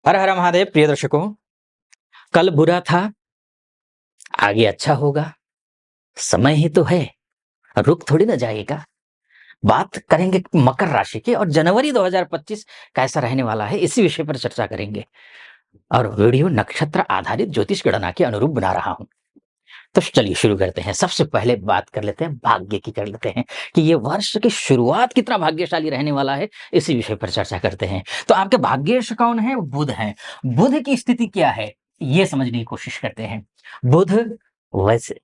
हर हर महादेव प्रिय दर्शकों। कल बुरा था, आगे अच्छा होगा। समय ही तो है, रुक थोड़ी ना जाएगा। बात करेंगे मकर राशि की और जनवरी 2025 कैसा रहने वाला है, इसी विषय पर चर्चा करेंगे। और वीडियो नक्षत्र आधारित ज्योतिष गणना के अनुरूप बना रहा हूं। तो चलिए शुरू करते हैं। सबसे पहले बात कर लेते हैं भाग्य की, कर लेते हैं कि ये वर्ष की शुरुआत कितना भाग्यशाली रहने वाला है, इसी विषय पर चर्चा करते हैं। तो आपके भाग्येश कौन है? बुध है। बुध की स्थिति क्या है, ये समझने की कोशिश करते हैं। बुध वैसे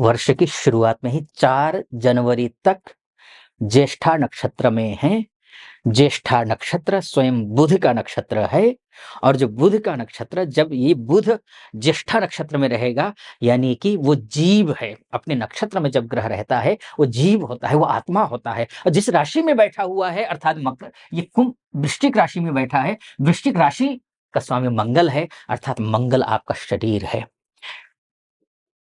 वर्ष की शुरुआत में ही 4 जनवरी तक ज्येष्ठा नक्षत्र में है। ज्येष्ठा नक्षत्र स्वयं बुध का नक्षत्र है। और जो बुध का नक्षत्र, जब ये बुध ज्येष्ठा नक्षत्र में रहेगा, यानी कि वो जीव है। अपने नक्षत्र में जब ग्रह रहता है वो जीव होता है, वो आत्मा होता है। और जिस राशि में बैठा हुआ है अर्थात मकर, ये कुंभ वृश्चिक राशि में बैठा है। वृश्चिक राशि का स्वामी मंगल है, अर्थात मंगल आपका शरीर है।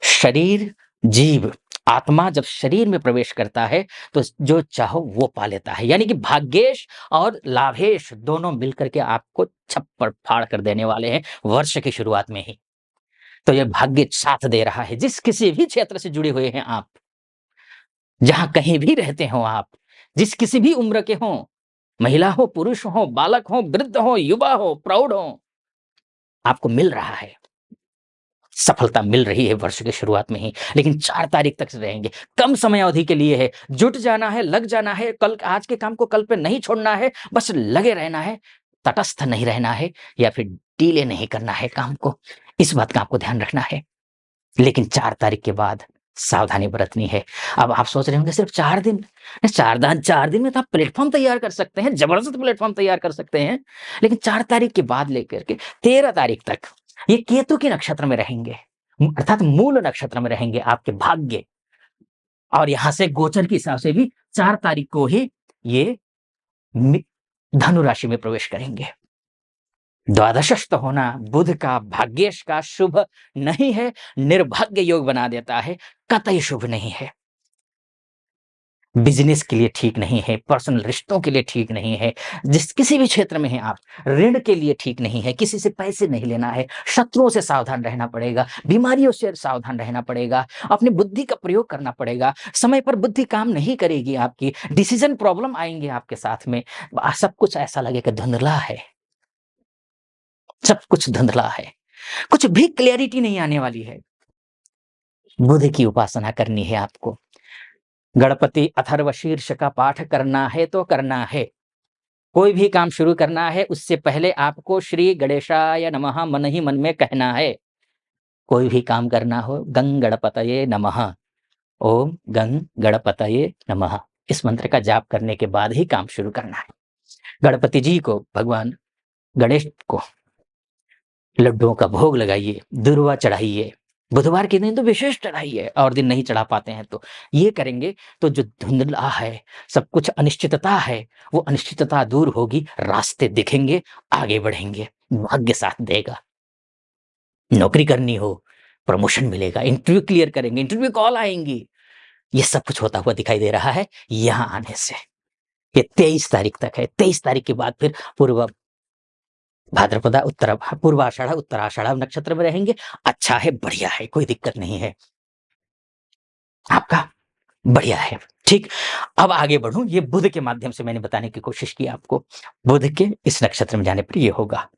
शरीर, जीव, आत्मा जब शरीर में प्रवेश करता है तो जो चाहो वो पा लेता है। यानी कि भाग्येश और लाभेश दोनों मिलकर के आपको छप्पर फाड़ कर देने वाले हैं वर्ष की शुरुआत में ही। तो ये भाग्य साथ दे रहा है। जिस किसी भी क्षेत्र से जुड़े हुए हैं आप, जहां कहीं भी रहते हो आप, जिस किसी भी उम्र के हो, महिला हो, पुरुष हो, बालक हो, वृद्ध हो, युवा हो, प्रौढ़ हो, आपको मिल रहा है, सफलता मिल रही है वर्ष की शुरुआत में ही। लेकिन 4 तारीख तक रहेंगे, कम समय अवधि के लिए है। जुट जाना है, लग जाना है। कल आज के काम को कल पे नहीं छोड़ना है, बस लगे रहना है, तटस्थ नहीं रहना है या फिर डीले नहीं करना है काम को। इस बात का आपको ध्यान रखना है। लेकिन 4 तारीख के बाद सावधानी बरतनी है। अब आप सोच रहे होंगे सिर्फ 4 दिन, 4 दिन में तो आप प्लेटफॉर्म तैयार कर सकते हैं, जबरदस्त प्लेटफॉर्म तैयार कर सकते हैं। लेकिन 4 तारीख के बाद लेकर के 13 तारीख तक ये केतु के नक्षत्र में रहेंगे, अर्थात मूल नक्षत्र में रहेंगे आपके भाग्य। और यहां से गोचर के हिसाब से भी 4 तारीख को ही ये धनु राशि में प्रवेश करेंगे। द्वादशस्थ होना बुध का, भाग्येश का शुभ नहीं है, निर्भाग्य योग बना देता है, कतई शुभ नहीं है। बिजनेस के लिए ठीक नहीं है, पर्सनल रिश्तों के लिए ठीक नहीं है, जिस किसी भी क्षेत्र में हैं आप, ऋण के लिए ठीक नहीं है। किसी से पैसे नहीं लेना है, शत्रुओं से सावधान रहना पड़ेगा, बीमारियों से सावधान रहना पड़ेगा, अपनी बुद्धि का प्रयोग करना पड़ेगा। समय पर बुद्धि काम नहीं करेगी आपकी, डिसीजन प्रॉब्लम आएंगे आपके साथ में। सब कुछ ऐसा लगेगा धुंधला है, सब कुछ धुंधला है, कुछ भी क्लैरिटी नहीं आने वाली है। बुध की उपासना करनी है आपको। गणपति अथर्व शीर्ष का पाठ करना है तो करना है। कोई भी काम शुरू करना है उससे पहले आपको श्री गणेशाय नमः मन ही मन में कहना है। कोई भी काम करना हो, गंग गणपतये नमः, ओम गंग गणपतये नमः, इस मंत्र का जाप करने के बाद ही काम शुरू करना है। गणपति जी को, भगवान गणेश को लड्डुओं का भोग लगाइए, दुर्वा चढ़ाइए। बुधवार के दिन तो विशेष चढ़ाइए, और दिन नहीं चढ़ा पाते हैं तो ये करेंगे तो जो धुंधला है, सब कुछ अनिश्चितता है, वो अनिश्चितता दूर होगी, रास्ते दिखेंगे, आगे बढ़ेंगे, भाग्य साथ देगा। नौकरी करनी हो, प्रमोशन मिलेगा, इंटरव्यू क्लियर करेंगे, इंटरव्यू कॉल आएंगी। ये सब कुछ होता हुआ दिखाई दे रहा है यहां आने से। ये 23 तारीख तक है। 23 तारीख के बाद फिर पूर्व भाद्रपदा, उत्तर पूर्वाषाढ़, उत्तराषाढ़ नक्षत्र में रहेंगे। अच्छा है, बढ़िया है, कोई दिक्कत नहीं है, आपका बढ़िया है। ठीक, अब आगे बढ़ूं। ये बुध के माध्यम से मैंने बताने की कोशिश की आपको, बुध के इस नक्षत्र में जाने पर ये होगा।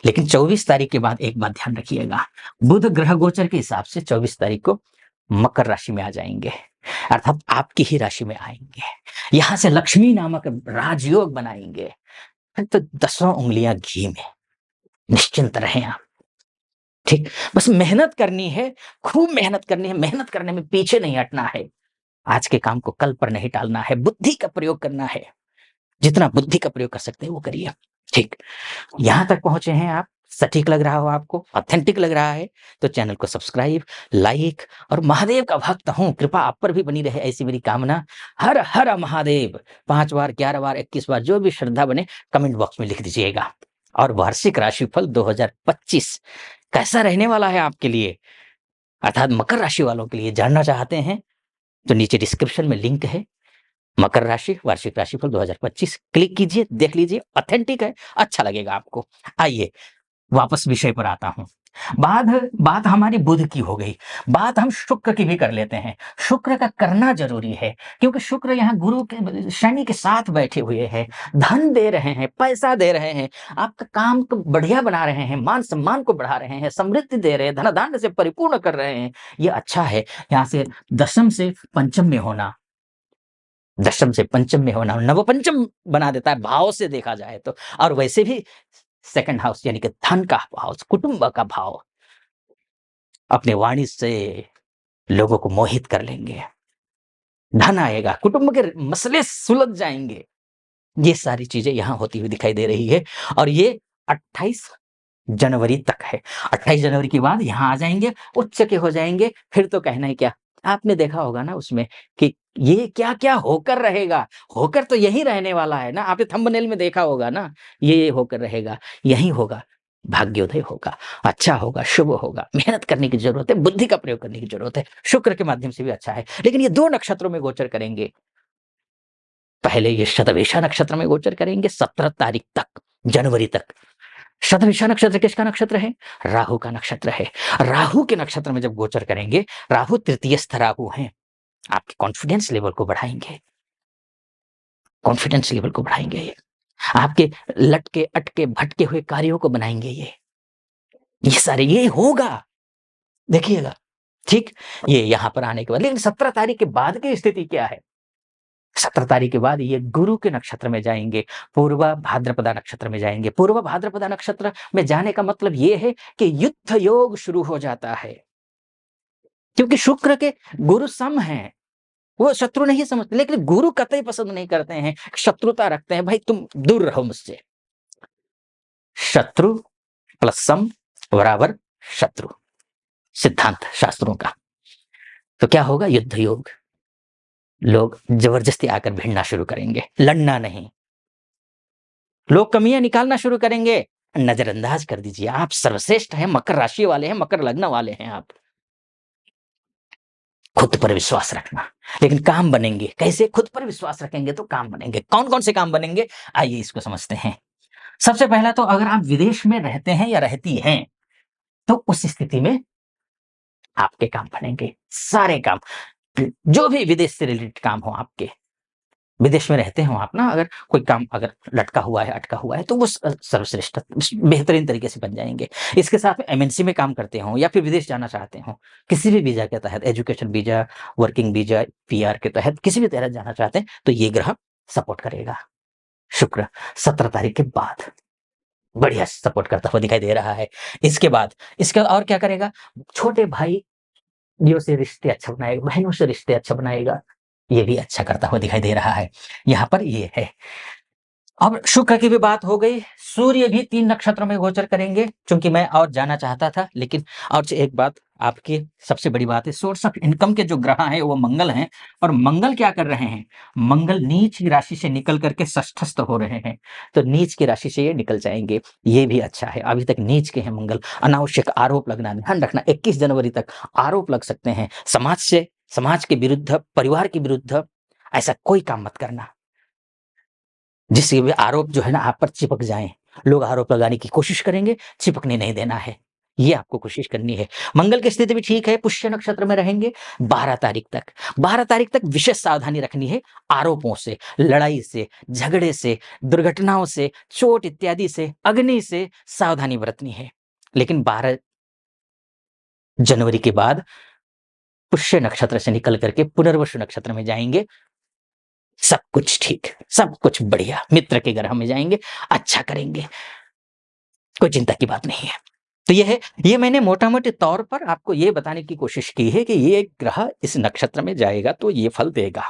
लेकिन 24 तारीख के बाद एक बात ध्यान रखिएगा, बुध ग्रह गोचर के हिसाब से 24 तारीख को मकर राशि में आ जाएंगे, अर्थात आपकी ही राशि में आएंगे। यहां से लक्ष्मी नामक राजयोग बनाएंगे। तो 10 उंगलियां घी में, निश्चिंत रहें आप। ठीक, बस मेहनत करनी है, खूब मेहनत करनी है, मेहनत करने में पीछे नहीं हटना है। आज के काम को कल पर नहीं टालना है, बुद्धि का प्रयोग करना है। जितना बुद्धि का प्रयोग कर सकते हैं वो करिए। ठीक, यहां तक पहुंचे हैं आप, सटीक लग रहा हो आपको, ऑथेंटिक लग रहा है, तो चैनल को सब्सक्राइब, लाइक, और महादेव का भक्त हूं, कृपा आप पर भी बनी रहे, ऐसी मेरी कामना। हर हर महादेव 5 बार, 11 बार, 21 बार, जो भी श्रद्धा बने कमेंट बॉक्स में लिख दीजिएगा। और वार्षिक राशिफल 2025 कैसा रहने वाला है आपके लिए, अर्थात मकर राशि वालों के लिए जानना चाहते हैं तो नीचे डिस्क्रिप्शन में लिंक है, मकर राशि वार्षिक राशिफल 2025 क्लिक कीजिए, देख लीजिए, ऑथेंटिक है, अच्छा लगेगा आपको। आइए वापस विषय पर आता हूँ। बात बात हमारी बुध की हो गई, बात हम शुक्र की भी कर लेते हैं। शुक्र का करना ज़रूरी है, क्योंकि शुक्र यहाँ गुरु के शनि के साथ बैठे हुए हैं, धन दे रहे हैं, पैसा दे रहे हैं, आपका काम को बढ़िया बना रहे हैं, मान-सम्मान को बढ़ा रहे हैं, समृद्धि दे रहे हैं, धन-धान्य से परिपूर्ण कर रहे हैं। ये अच्छा है। यहाँ से दशम से पंचम में होना, दशम से पंचम में होना, नवपंचम बना देता है भाव से देखा जाए तो। और वैसे भी सेकंड हाउस यानी कि धन का हाउस, कुटुंब का भाव, अपने वाणी से लोगों को मोहित कर लेंगे, धन आएगा, कुटुंब के मसले सुलझ जाएंगे। ये सारी चीजें यहाँ होती हुई दिखाई दे रही है, और ये 28 जनवरी तक है। 28 जनवरी के बाद यहाँ आ जाएंगे, उच्च के हो जाएंगे, फिर तो कहना ही क्या। आपने देखा होगा ना उसमें कि ये क्या क्या होकर रहेगा, होकर तो यही रहने वाला है ना। आपने थंबनेल में देखा होगा ना, ये होकर रहेगा, यही होगा, भाग्योदय होगा, अच्छा होगा, शुभ होगा। मेहनत करने की जरूरत है, बुद्धि का प्रयोग करने की जरूरत है। शुक्र के माध्यम से भी अच्छा है, लेकिन ये 2 नक्षत्रों में गोचर करेंगे। पहले ये शतभिषा नक्षत्र में गोचर करेंगे 17 तारीख तक, जनवरी तक। शतभिषा नक्षत्र किसका नक्षत्र है? राहु का नक्षत्र है। राहु के नक्षत्र में जब गोचर करेंगे, राहु तृतीयस्थ राहु हैं, आपके कॉन्फिडेंस लेवल को बढ़ाएंगे, कॉन्फिडेंस लेवल को बढ़ाएंगे ये, आपके लटके अटके भटके हुए कार्यों को बनाएंगे ये सारे ये होगा, देखिएगा। ठीक, ये यहां पर आने के बाद, लेकिन 17 तारीख के बाद की स्थिति क्या है? 17 तारीख के बाद ये गुरु के नक्षत्र में जाएंगे, पूर्वा भाद्रपदा नक्षत्र में जाएंगे। पूर्वा भाद्रपदा नक्षत्र में जाने का मतलब ये है कि युद्ध योग शुरू हो जाता है, क्योंकि शुक्र के गुरु सम हैं, वो शत्रु नहीं समझते, लेकिन गुरु कतई पसंद नहीं करते हैं, शत्रुता रखते हैं, भाई तुम दूर रहो मुझसे। शत्रु प्लस सम बराबर शत्रु, सिद्धांत शास्त्रों का। तो क्या होगा? युद्ध योग। लोग जबरदस्ती आकर भिड़ना शुरू करेंगे, लड़ना नहीं। लोग कमियां निकालना शुरू करेंगे, नजरअंदाज कर दीजिए। आप सर्वश्रेष्ठ हैं, मकर राशि वाले हैं, मकर लग्न वाले हैं आप। खुद पर विश्वास रखना, लेकिन काम बनेंगे कैसे? खुद पर विश्वास रखेंगे तो काम बनेंगे। कौन कौन से काम बनेंगे, आइए इसको समझते हैं। सबसे पहला तो अगर आप विदेश में रहते हैं या रहती हैं, तो उस स्थिति में आपके काम बनेंगे, सारे काम, जो भी विदेश से रिलेटेड काम हो आपके, विदेश में रहते हो आप ना, अगर कोई काम अगर लटका हुआ है, अटका हुआ है, तो वो सर्वश्रेष्ठ बेहतरीन तरीके से बन जाएंगे। इसके साथ में एमएनसी में काम करते हो या फिर विदेश जाना चाहते हो, किसी भी वीजा के तहत, education visa, working visa, PR के तहत किसी भी तरह जाना चाहते हैं, तो ये ग्रह सपोर्ट करेगा। शुक्र 17 तारीख के बाद बढ़िया सपोर्ट करता हुआ दिखाई दे रहा है। इसके बाद इसके और क्या करेगा? छोटे भाइयों से रिश्ते अच्छा बनाएगा, बहनों से रिश्ते अच्छा बनाएगा, ये भी अच्छा करता हुआ दिखाई दे रहा है। यहाँ पर ये है। अब शुक्र की भी बात हो गई, सूर्य भी 3 नक्षत्रों में गोचर करेंगे, चूंकि मैं और जाना चाहता था, लेकिन और एक बात आपकी सबसे बड़ी बात है, सोर्स ऑफ इनकम के जो ग्रह हैं वो मंगल हैं, और मंगल क्या कर रहे हैं? मंगल नीच की राशि से निकल करके षष्ठस्थ हो रहे हैं, तो नीच की राशि से ये निकल जाएंगे, ये भी अच्छा है। अभी तक नीच के हैं मंगल, अनावश्यक आरोप लगना, ध्यान रखना, 21 जनवरी तक आरोप लग सकते हैं समाज से, समाज के विरुद्ध, परिवार के विरुद्ध, ऐसा कोई काम मत करना जिससे भी आरोप जो है ना आप पर चिपक जाएं। लोग आरोप लगाने की कोशिश करेंगे, चिपकने नहीं देना है, ये आपको कोशिश करनी है। मंगल की स्थिति भी ठीक है, पुष्य नक्षत्र में रहेंगे 12 तारीख तक। 12 तारीख तक विशेष सावधानी रखनी है आरोपों से, लड़ाई से, झगड़े से, दुर्घटनाओं से, चोट इत्यादि से, अग्नि से सावधानी बरतनी है। लेकिन 12 जनवरी के बाद पुष्य नक्षत्र से निकल करके पुनर्वसु नक्षत्र में जाएंगे, सब कुछ ठीक, सब कुछ बढ़िया, मित्र के ग्रह में जाएंगे, अच्छा करेंगे, कोई चिंता की बात नहीं है। तो ये है, ये मैंने मोटा-मोटे तौर पर आपको ये बताने की कोशिश की है कि ये ग्रह इस नक्षत्र में जाएगा तो ये फल देगा।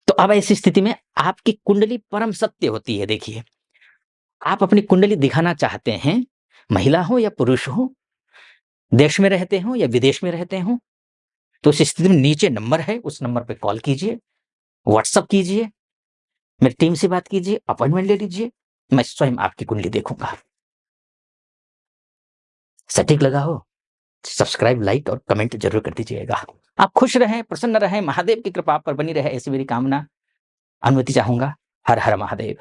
तो अब ऐसी स्थिति में आपकी कुंडली परम सत्य होती है। देखिए, आप अपनी कुंडली दिखाना चाहते हैं, महिला हो या पुरुष हो, देश में रहते हो या विदेश में रहते हो, तो उस स्थिति में नीचे नंबर है, उस नंबर पे कॉल कीजिए, व्हाट्सएप कीजिए, मेरी टीम से बात कीजिए, अपॉइंटमेंट ले लीजिए, मैं स्वयं आपकी कुंडली देखूंगा। सटीक लगा हो? सब्सक्राइब, लाइक और कमेंट जरूर कर दीजिएगा। आप खुश रहें, प्रसन्न रहें, महादेव की कृपा आप पर बनी रहे ऐसी मेरी कामना, अनुमति चाहूँगा। हर हर महादेव।